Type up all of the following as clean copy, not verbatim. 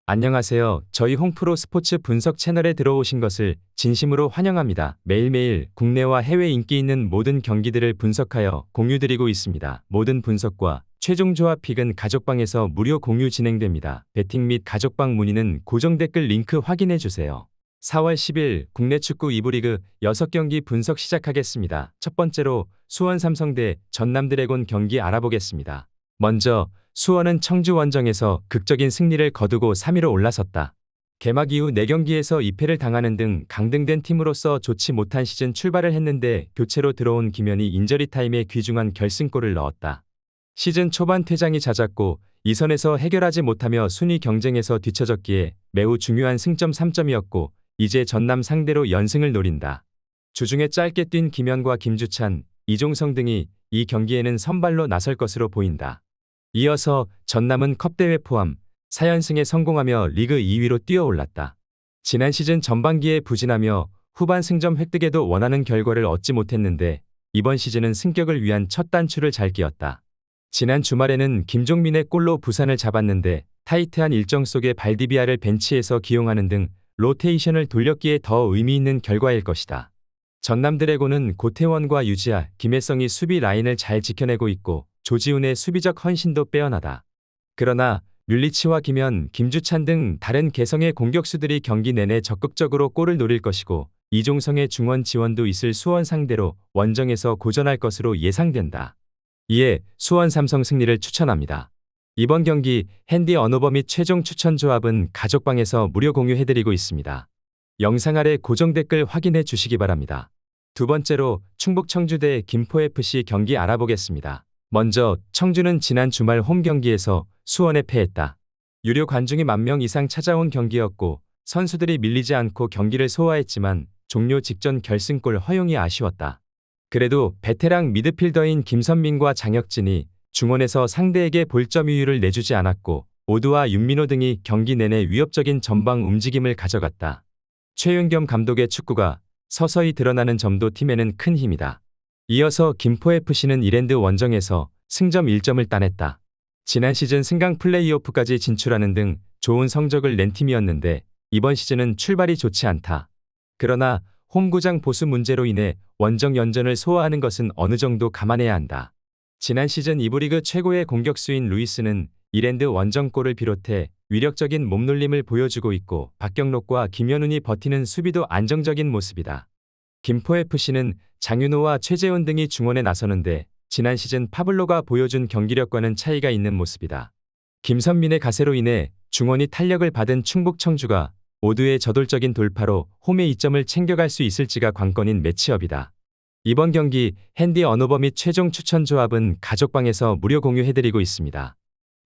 안녕하세요. 저희 홍프로 스포츠 분석 채널에 들어오신 것을 진심으로 환영합니다. 매일매일 국내와 해외 인기 있는 모든 경기들을 분석하여 공유드리고 있습니다. 모든 분석과 최종 조합 픽은 가족방에서 무료 공유 진행됩니다. 배팅 및 가족방 문의는 고정 댓글 링크 확인해주세요. 4월 10일 국내 축구 2부 리그 6경기 분석 시작하겠습니다. 첫 번째로 수원 삼성 대 전남 드래곤 경기 알아보겠습니다. 먼저 수원은 청주 원정에서 극적인 승리를 거두고 3위로 올라섰다. 개막 이후 4경기에서 2패를 당하는 등 강등된 팀으로서 좋지 못한 시즌 출발을 했는데 교체로 들어온 김현이 인저리 타임에 귀중한 결승골을 넣었다. 시즌 초반 퇴장이 잦았고 2선에서 해결하지 못하며 순위 경쟁에서 뒤처졌기에 매우 중요한 승점 3점이었고 이제 전남 상대로 연승을 노린다. 주중에 짧게 뛴 김현과 김주찬, 이종성 등이 이 경기에는 선발로 나설 것으로 보인다. 이어서 전남은 컵대회 포함 4연승에 성공하며 리그 2위로 뛰어올랐다. 지난 시즌 전반기에 부진하며 후반 승점 획득에도 원하는 결과를 얻지 못했는데 이번 시즌은 승격을 위한 첫 단추를 잘 끼웠다. 지난 주말에는 김종민의 골로 부산을 잡았는데 타이트한 일정 속에 발디비아를 벤치에서 기용하는 등 로테이션을 돌렸기에 더 의미 있는 결과일 것이다. 전남 드래곤은 고태원과 유지아, 김혜성이 수비 라인을 잘 지켜내고 있고 조지훈의 수비적 헌신도 빼어나다. 그러나 뮬리치와 김현, 김주찬 등 다른 개성의 공격수들이 경기 내내 적극적으로 골을 노릴 것이고 이종성의 중원 지원도 있을 수원 상대로 원정에서 고전할 것으로 예상된다. 이에 수원 삼성 승리를 추천합니다. 이번 경기 핸디 언오버 및 최종 추천 조합은 가족방에서 무료 공유해드리고 있습니다. 영상 아래 고정 댓글 확인해 주시기 바랍니다. 두 번째로 충북 청주 대 김포FC 경기 알아보겠습니다. 먼저 청주는 지난 주말 홈 경기에서 수원에 패했다. 유료 관중이 10,000명 이상 찾아온 경기였고 선수들이 밀리지 않고 경기를 소화했지만 종료 직전 결승골 허용이 아쉬웠다. 그래도 베테랑 미드필더인 김선민과 장혁진이 중원에서 상대에게 볼점 유유를 내주지 않았고 오두와 윤민호 등이 경기 내내 위협적인 전방 움직임을 가져갔다. 최윤겸 감독의 축구가 서서히 드러나는 점도 팀에는 큰 힘이다. 이어서 김포FC는 이랜드 원정에서 승점 1점을 따냈다. 지난 시즌 승강 플레이오프까지 진출하는 등 좋은 성적을 낸 팀이었는데 이번 시즌은 출발이 좋지 않다. 그러나 홈구장 보수 문제로 인해 원정 연전을 소화하는 것은 어느 정도 감안해야 한다. 지난 시즌 2부 리그 최고의 공격수인 루이스는 이랜드 원정골을 비롯해 위력적인 몸놀림을 보여주고 있고 박경록과 김현훈이 버티는 수비도 안정적인 모습이다. 김포FC는 장윤호와 최재훈 등이 중원에 나서는데 지난 시즌 파블로가 보여준 경기력과는 차이가 있는 모습이다. 김선민의 가세로 인해 중원이 탄력을 받은 충북 청주가 오두의 저돌적인 돌파로 홈의 2점을 챙겨갈 수 있을지가 관건인 매치업이다. 이번 경기 핸디 언오버 및 최종 추천 조합은 가족방에서 무료 공유해드리고 있습니다.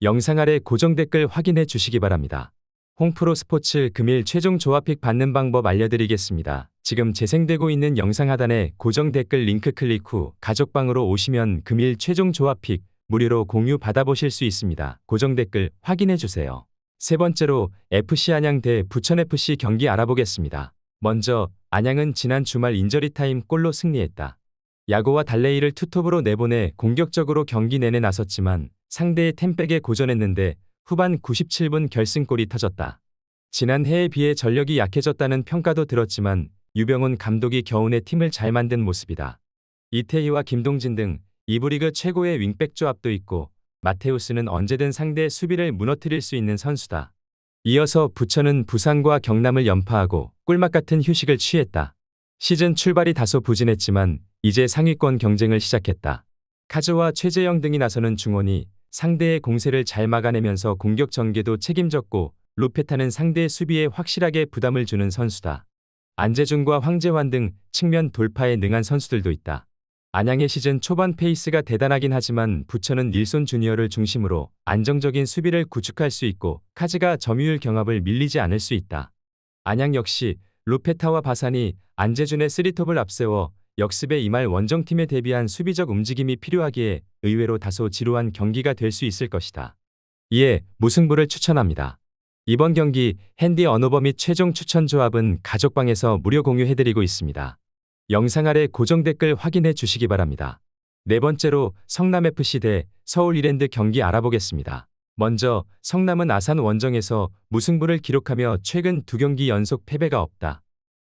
영상 아래 고정 댓글 확인해 주시기 바랍니다. 홍프로 스포츠 금일 최종 조합픽 받는 방법 알려드리겠습니다. 지금 재생되고 있는 영상 하단에 고정 댓글 링크 클릭 후 가족방으로 오시면 금일 최종 조합픽 무료로 공유 받아보실 수 있습니다. 고정 댓글 확인해 주세요. 세 번째로 FC 안양 대 부천FC 경기 알아보겠습니다. 먼저 안양은 지난 주말 인저리 타임 골로 승리했다. 야고와 달레이를 투톱으로 내보내 공격적으로 경기 내내 나섰지만 상대의 템백에 고전했는데 후반 97분 결승골이 터졌다. 지난 해에 비해 전력이 약해졌다는 평가도 들었지만 유병훈 감독이 겨우내 팀을 잘 만든 모습이다. 이태희와 김동진 등 2부 리그 최고의 윙백 조합도 있고 마테우스는 언제든 상대의 수비를 무너뜨릴 수 있는 선수다. 이어서 부천은 부산과 경남을 연파하고 꿀맛 같은 휴식을 취했다. 시즌 출발이 다소 부진했지만 이제 상위권 경쟁을 시작했다. 카즈와 최재영 등이 나서는 중원이 상대의 공세를 잘 막아내면서 공격 전개도 책임졌고 루페타는 상대의 수비에 확실하게 부담을 주는 선수다. 안재준과 황재환 등 측면 돌파에 능한 선수들도 있다. 안양의 시즌 초반 페이스가 대단하긴 하지만 부천은 닐손 주니어를 중심으로 안정적인 수비를 구축할 수 있고 카즈가 점유율 경합을 밀리지 않을 수 있다. 안양 역시 루페타와 바산이 안재준의 3톱을 앞세워 역습에 임할 원정팀에 대비한 수비적 움직임이 필요하기에 의외로 다소 지루한 경기가 될 수 있을 것이다. 이에 무승부를 추천합니다. 이번 경기 핸디 언오버 및 최종 추천 조합은 가족방에서 무료 공유해드리고 있습니다. 영상 아래 고정 댓글 확인해 주시기 바랍니다. 네 번째로 성남FC 대 서울 이랜드 경기 알아보겠습니다. 먼저 성남은 아산 원정에서 무승부를 기록하며 최근 2경기 연속 패배가 없다.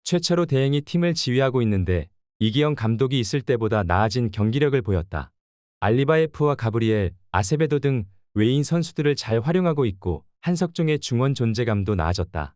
최철호 대행이 팀을 지휘하고 있는데 이기영 감독이 있을 때보다 나아진 경기력을 보였다. 알리바예프와 가브리엘, 아세베도 등 외인 선수들을 잘 활용하고 있고 한석종의 중원 존재감도 나아졌다.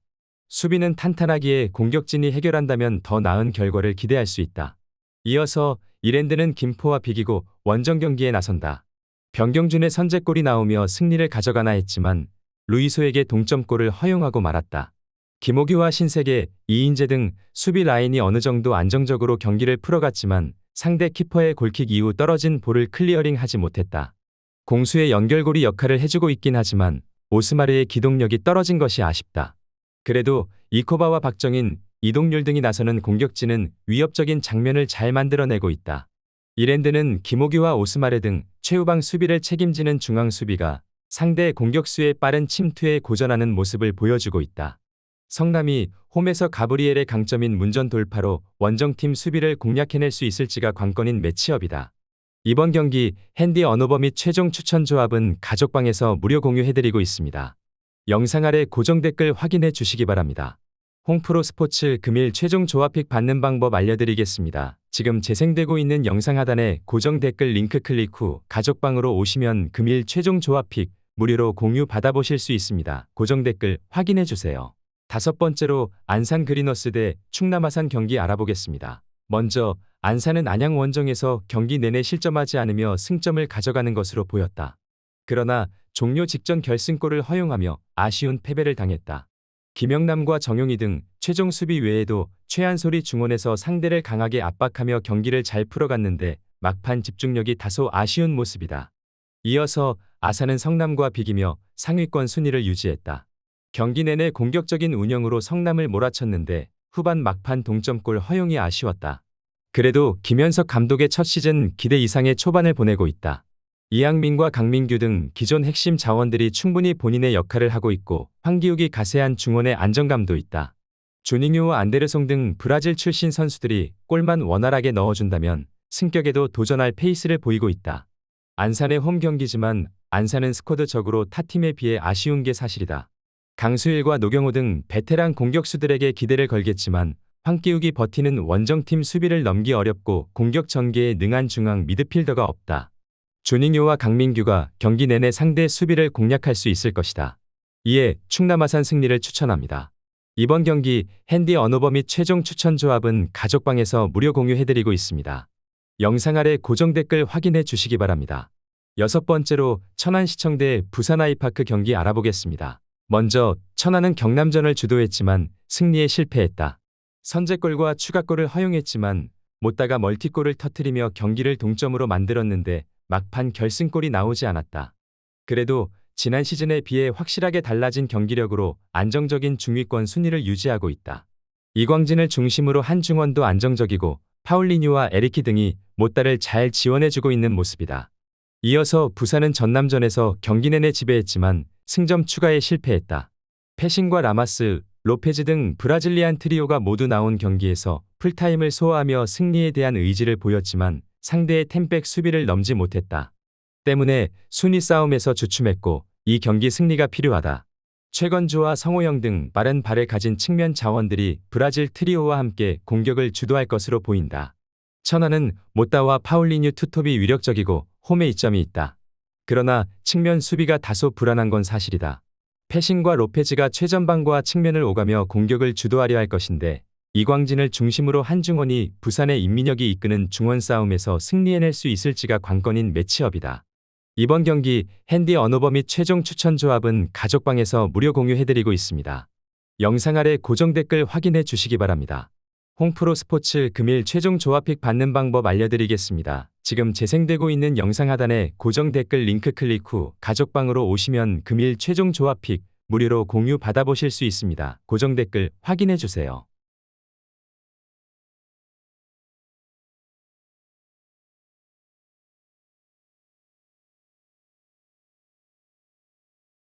수비는 탄탄하기에 공격진이 해결한다면 더 나은 결과를 기대할 수 있다. 이어서 이랜드는 김포와 비기고 원정 경기에 나선다. 변경준의 선제골이 나오며 승리를 가져가나 했지만 루이소에게 동점골을 허용하고 말았다. 김호규와 신세계, 이인재 등 수비 라인이 어느 정도 안정적으로 경기를 풀어갔지만 상대 키퍼의 골킥 이후 떨어진 볼을 클리어링하지 못했다. 공수의 연결고리 역할을 해주고 있긴 하지만 오스마르의 기동력이 떨어진 것이 아쉽다. 그래도 이코바와 박정인, 이동률 등이 나서는 공격진은 위협적인 장면을 잘 만들어내고 있다. 이랜드는 김호규와 오스마르 등 최후방 수비를 책임지는 중앙 수비가 상대의 공격수의 빠른 침투에 고전하는 모습을 보여주고 있다. 성남이 홈에서 가브리엘의 강점인 문전 돌파로 원정팀 수비를 공략해낼 수 있을지가 관건인 매치업이다. 이번 경기 핸디 언어버 및 최종 추천 조합은 가족방에서 무료 공유해드리고 있습니다. 영상 아래 고정 댓글 확인해 주시기 바랍니다. 홍프로 스포츠 금일 최종 조합픽 받는 방법 알려드리겠습니다. 지금 재생되고 있는 영상 하단에 고정 댓글 링크 클릭 후 가족방으로 오시면 금일 최종 조합픽 무료로 공유 받아보실 수 있습니다. 고정 댓글 확인해 주세요. 5번째로 안산 그리너스 대 충남 아산 경기 알아보겠습니다. 먼저 안산은 안양 원정에서 경기 내내 실점하지 않으며 승점을 가져가는 것으로 보였다. 그러나 종료 직전 결승골을 허용하며 아쉬운 패배를 당했다. 김영남과 정용희 등 최종 수비 외에도 최한솔이 중원에서 상대를 강하게 압박하며 경기를 잘 풀어갔는데 막판 집중력이 다소 아쉬운 모습이다. 이어서 아산은 성남과 비기며 상위권 순위를 유지했다. 경기 내내 공격적인 운영으로 성남을 몰아쳤는데 후반 막판 동점골 허용이 아쉬웠다. 그래도 김현석 감독의 첫 시즌 기대 이상의 초반을 보내고 있다. 이양민과 강민규 등 기존 핵심 자원들이 충분히 본인의 역할을 하고 있고 황기욱이 가세한 중원의 안정감도 있다. 조닝요와 안데르송 등 브라질 출신 선수들이 골만 원활하게 넣어준다면 승격에도 도전할 페이스를 보이고 있다. 안산의 홈 경기지만 안산은 스쿼드적으로 타 팀에 비해 아쉬운 게 사실이다. 강수일과 노경호 등 베테랑 공격수들에게 기대를 걸겠지만 황기욱이 버티는 원정팀 수비를 넘기 어렵고 공격 전개에 능한 중앙 미드필더가 없다. 조닝요와 강민규가 경기 내내 상대 수비를 공략할 수 있을 것이다. 이에 충남 아산 승리를 추천합니다. 이번 경기 핸디 언어버 및 최종 추천 조합은 가족방에서 무료 공유해드리고 있습니다. 영상 아래 고정 댓글 확인해 주시기 바랍니다. 6번째로 천안시청 대 부산 아이파크 경기 알아보겠습니다. 먼저 천안은 경남전을 주도했지만 승리에 실패했다. 선제골과 추가골을 허용했지만 못다가 멀티골을 터뜨리며 경기를 동점으로 만들었는데 막판 결승골이 나오지 않았다. 그래도 지난 시즌에 비해 확실하게 달라진 경기력으로 안정적인 중위권 순위를 유지하고 있다. 이광진을 중심으로 한중원도 안정적이고 파울리뉴와 에리키 등이 못다를 잘 지원해주고 있는 모습이다. 이어서 부산은 전남전에서 경기 내내 지배했지만 승점 추가에 실패했다. 패신과 라마스, 로페즈 등 브라질리안 트리오가 모두 나온 경기에서 풀타임을 소화하며 승리에 대한 의지를 보였지만 상대의 템백 수비를 넘지 못했다. 때문에 순위 싸움에서 주춤했고 이 경기 승리가 필요하다. 최건주와 성호영 등 빠른 발을 가진 측면 자원들이 브라질 트리오와 함께 공격을 주도할 것으로 보인다. 천안은 모따와 파울리뉴 투톱이 위력적이고 홈에 이점이 있다. 그러나 측면 수비가 다소 불안한 건 사실이다. 패신과 로페즈가 최전방과 측면을 오가며 공격을 주도하려 할 것인데 이광진을 중심으로 한중원이 부산의 임민혁이 이끄는 중원 싸움에서 승리해낼 수 있을지가 관건인 매치업이다. 이번 경기 핸디 언어버 및 최종 추천 조합은 가족방에서 무료 공유해드리고 있습니다. 영상 아래 고정 댓글 확인해 주시기 바랍니다. 홍프로 스포츠 금일 최종 조합픽 받는 방법 알려드리겠습니다. 지금 재생되고 있는 영상 하단에 고정 댓글 링크 클릭 후 가족방으로 오시면 금일 최종 조합픽 무료로 공유 받아보실 수 있습니다. 고정 댓글 확인해 주세요.